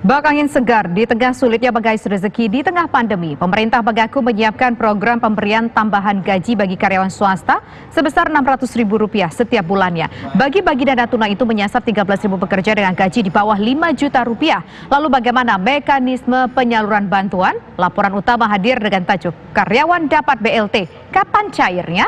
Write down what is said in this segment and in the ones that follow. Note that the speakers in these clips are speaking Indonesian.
Bak angin segar di tengah sulitnya mengais rezeki di tengah pandemi. Pemerintah mengaku menyiapkan program pemberian tambahan gaji bagi karyawan swasta sebesar Rp600.000 setiap bulannya. Bagi-bagi dana tunai itu menyasar 13.000 pekerja dengan gaji di bawah 5 juta rupiah. Lalu bagaimana mekanisme penyaluran bantuan? Laporan utama hadir dengan tajuk Karyawan Dapat BLT. Kapan cairnya?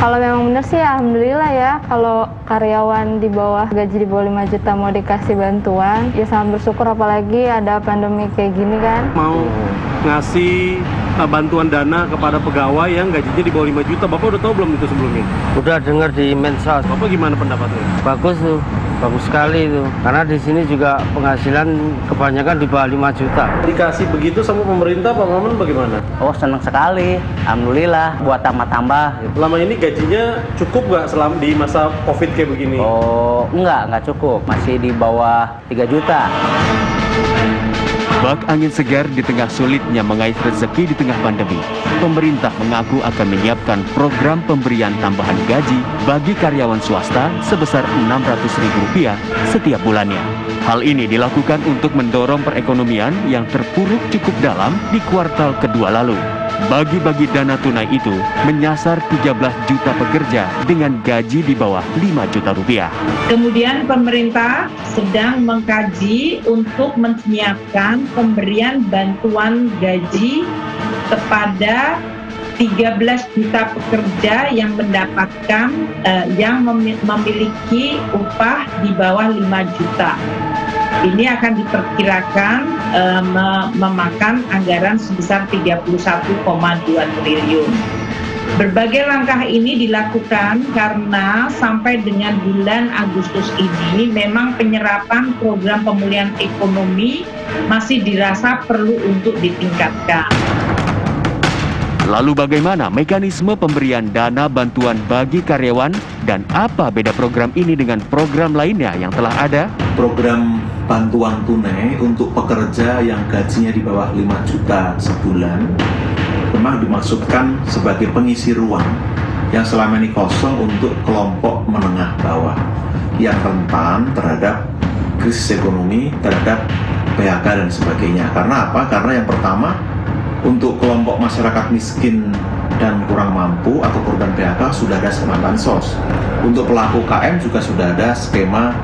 Kalau memang benar sih alhamdulillah ya, kalau karyawan di bawah gaji di bawah 5 juta mau dikasih bantuan, ya sangat bersyukur apalagi ada pandemi kayak gini kan. Mau ngasih bantuan dana kepada pegawai yang gajinya di bawah 5 juta, Bapak udah tahu belum itu sebelumnya? Udah dengar di Mensos. Bapak gimana pendapatnya? Bagus tuh, bagus sekali itu. Karena di sini juga penghasilan kebanyakan di bawah 5 juta. Dikasih begitu sama pemerintah, Pak Maman bagaimana? Oh, senang sekali, alhamdulillah, buat tambah-tambah. Selama ini gajinya cukup nggak selama di masa COVID kayak begini? Oh, enggak cukup, masih di bawah 3 juta. Bak angin segar di tengah sulitnya mengais rezeki di tengah pandemi. Pemerintah mengaku akan menyiapkan program pemberian tambahan gaji bagi karyawan swasta sebesar Rp600.000 setiap bulannya. Hal ini dilakukan untuk mendorong perekonomian yang terpuruk cukup dalam di kuartal kedua lalu. Bagi-bagi dana tunai itu menyasar 13 juta pekerja dengan gaji di bawah 5 juta rupiah. Kemudian pemerintah sedang mengkaji untuk menyiapkan pemberian bantuan gaji kepada 13 juta pekerja yang mendapatkan memiliki upah di bawah 5 juta. Ini akan diperkirakan memakan anggaran sebesar 31,2 triliun. Berbagai langkah ini dilakukan karena sampai dengan bulan Agustus ini memang penyerapan program pemulihan ekonomi masih dirasa perlu untuk ditingkatkan. Lalu bagaimana mekanisme pemberian dana bantuan bagi karyawan dan apa beda program ini dengan program lainnya yang telah ada? Program bantuan tunai untuk pekerja yang gajinya di bawah 5 juta sebulan memang dimaksudkan sebagai pengisi ruang yang selama ini kosong untuk kelompok menengah bawah yang rentan terhadap krisis ekonomi, terhadap PHK dan sebagainya. Karena apa? Karena yang pertama, untuk kelompok masyarakat miskin dan kurang mampu atau korban PHK sudah ada skema bansos. Untuk pelaku KM juga sudah ada skema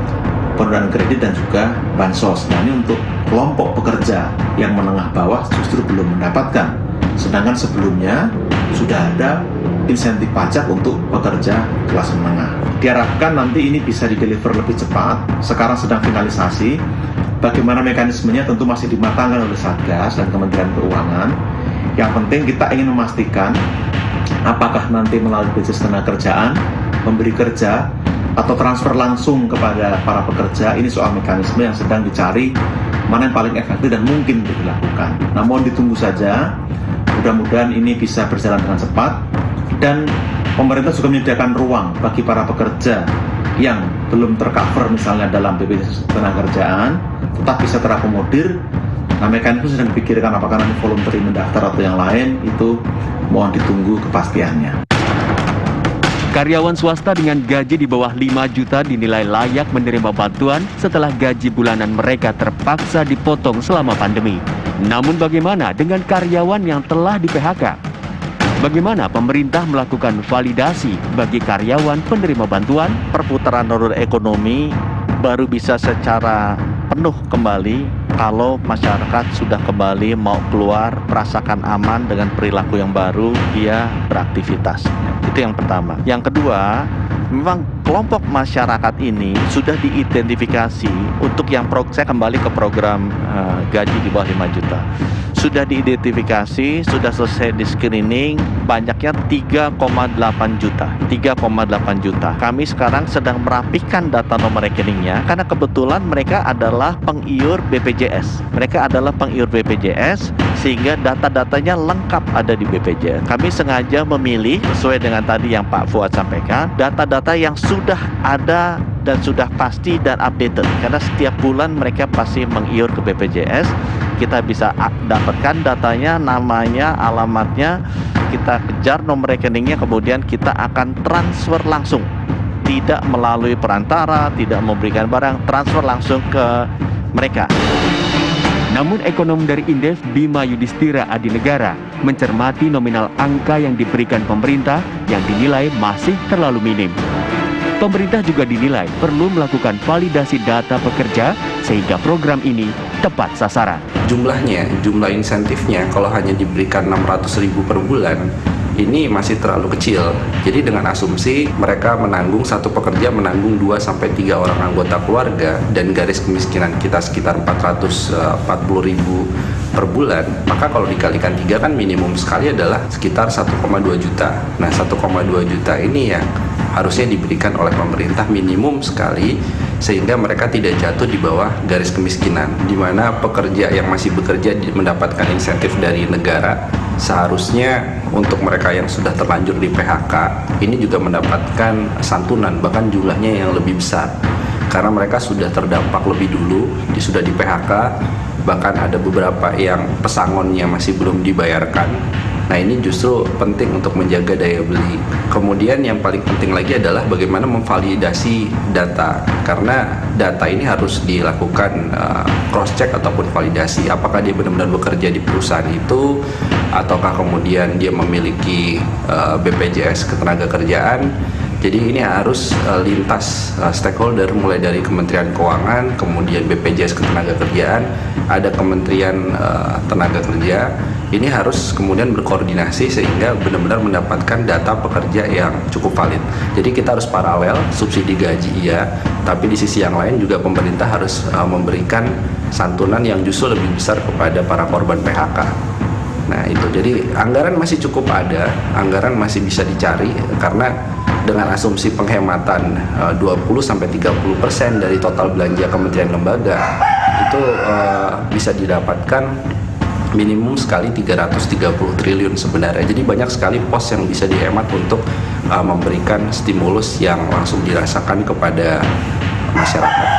pendanaan kredit dan juga bansos. Nah, ini untuk kelompok pekerja yang menengah bawah justru belum mendapatkan. Sedangkan sebelumnya sudah ada insentif pajak untuk pekerja kelas menengah. Diharapkan nanti ini bisa dideliver lebih cepat. Sekarang sedang finalisasi. Bagaimana mekanismenya tentu masih dimatangkan oleh Satgas dan Kementerian Keuangan. Yang penting kita ingin memastikan apakah nanti melalui BPJS Ketenagakerjaan, memberi kerja, atau transfer langsung kepada para pekerja. Ini soal mekanisme yang sedang dicari, mana yang paling efektif dan mungkin untuk dilakukan. Namun ditunggu saja, mudah-mudahan ini bisa berjalan dengan cepat. Dan pemerintah juga menyediakan ruang bagi para pekerja yang belum tercover misalnya dalam BPJS Ketenagakerjaan, tetap bisa terakomodir. Nah, mekanisme sedang dipikirkan apakah nanti voluntary mendaftar atau yang lain, itu mohon ditunggu kepastiannya. Karyawan swasta dengan gaji di bawah 5 juta dinilai layak menerima bantuan setelah gaji bulanan mereka terpaksa dipotong selama pandemi. Namun bagaimana dengan karyawan yang telah di-PHK? Bagaimana pemerintah melakukan validasi bagi karyawan penerima bantuan? Perputaran roda ekonomi baru bisa secara penuh kembali kalau masyarakat sudah kembali mau keluar, merasakan aman dengan perilaku yang baru, dia beraktivitas. Itu yang pertama. Yang kedua, memang kelompok masyarakat ini sudah diidentifikasi untuk yang saya kembali ke program gaji di bawah 5 juta. Sudah diidentifikasi, sudah selesai di screening, banyaknya 3,8 juta. 3,8 juta. Kami sekarang sedang merapikan data nomor rekeningnya karena kebetulan mereka adalah pengiur BPJS. Mereka adalah pengiur BPJS sehingga data-datanya lengkap ada di BPJS. Kami sengaja memilih sesuai dengan tadi yang Pak Fuad sampaikan, data-data yang sudah ada dan sudah pasti dan updated. Karena setiap bulan mereka pasti mengiur ke BPJS. Kita bisa dapatkan datanya, namanya, alamatnya, kita kejar nomor rekeningnya, kemudian kita akan transfer langsung. Tidak melalui perantara, tidak memberikan barang, transfer langsung ke mereka. Namun ekonom dari Indef, Bima Yudhistira Adinegara, mencermati nominal angka yang diberikan pemerintah yang dinilai masih terlalu minim. Pemerintah juga dinilai perlu melakukan validasi data pekerja sehingga program ini tepat sasaran. Jumlah insentifnya kalau hanya diberikan 600.000 per bulan, ini masih terlalu kecil. Jadi dengan asumsi mereka menanggung, satu pekerja menanggung 2-3 orang anggota keluarga dan garis kemiskinan kita sekitar 440.000 per bulan, maka kalau dikalikan 3 kan minimum sekali adalah sekitar 1,2 juta. Nah 1,2 juta ini yang harusnya diberikan oleh pemerintah minimum sekali sehingga mereka tidak jatuh di bawah garis kemiskinan, di mana pekerja yang masih bekerja mendapatkan insentif dari negara. Seharusnya untuk mereka yang sudah terlanjur di PHK ini juga mendapatkan santunan, bahkan jumlahnya yang lebih besar karena mereka sudah terdampak lebih dulu, sudah di PHK, bahkan ada beberapa yang pesangonnya masih belum dibayarkan. Nah ini justru penting untuk menjaga daya beli. Kemudian yang paling penting lagi adalah bagaimana memvalidasi data, karena data ini harus dilakukan cross check ataupun validasi. Apakah dia benar-benar bekerja di perusahaan itu, ataukah kemudian dia memiliki BPJS Ketenagakerjaan. Jadi ini harus lintas stakeholder, mulai dari Kementerian Keuangan, kemudian BPJS Ketenagakerjaan, ada Kementerian Tenaga Kerja. Ini harus kemudian berkoordinasi sehingga benar-benar mendapatkan data pekerja yang cukup valid. Jadi kita harus paralel, subsidi gaji iya, tapi di sisi yang lain juga pemerintah harus memberikan santunan yang justru lebih besar kepada para korban PHK. Nah itu, jadi anggaran masih cukup ada, anggaran masih bisa dicari karena dengan asumsi penghematan 20-30% dari total belanja kementerian lembaga itu bisa didapatkan minimum sekali 330 triliun sebenarnya. Jadi banyak sekali pos yang bisa dihemat untuk memberikan stimulus yang langsung dirasakan kepada masyarakat.